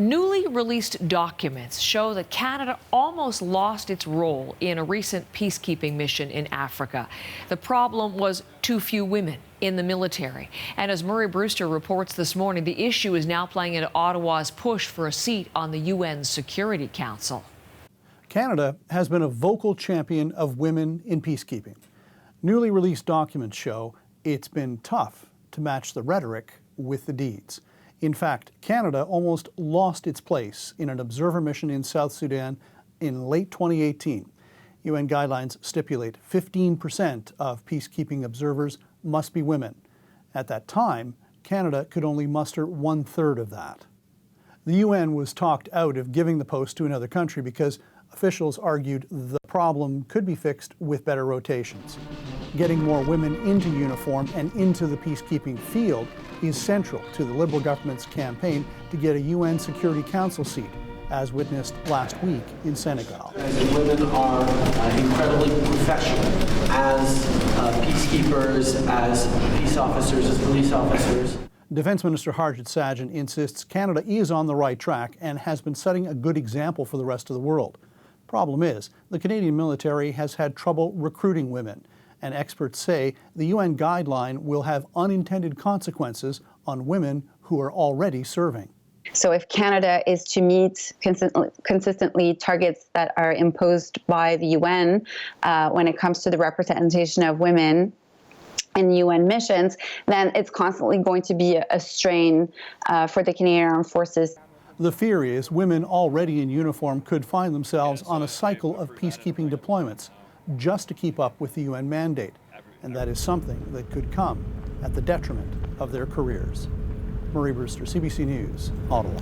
Newly released documents show that Canada almost lost its role in a recent peacekeeping mission in Africa. The problem was too few women in the military. And as Murray Brewster reports this morning, the issue is now playing into Ottawa's push for a seat on the UN Security Council. Canada has been a vocal champion of women in peacekeeping. Newly released documents show it's been tough to match the rhetoric with the deeds. In fact, Canada almost lost its place in an observer mission in South Sudan in late 2018. UN guidelines stipulate 15% of peacekeeping observers must be women. At that time, Canada could only muster 1/3 of that. The UN was talked out of giving the post to another country because officials argued the problem could be fixed with better rotations. Getting more women into uniform and into the peacekeeping field is central to the Liberal government's campaign to get a UN Security Council seat, as witnessed last week in Senegal. Women are incredibly professional as peacekeepers, as peace officers, as police officers. Defence Minister Harjit Sajjan insists Canada is on the right track and has been setting a good example for the rest of the world. Problem is, the Canadian military has had trouble recruiting women, and experts say the UN guideline will have unintended consequences on women who are already serving. So if Canada is to meet consistently targets that are imposed by the UN when it comes to the representation of women in UN missions, then it's constantly going to be a strain for the Canadian Armed Forces. The fear is women already in uniform could find themselves on a cycle of peacekeeping deployments just to keep up with the UN mandate. And that is something that could come at the detriment of their careers. Murray Brewster, CBC News, Ottawa.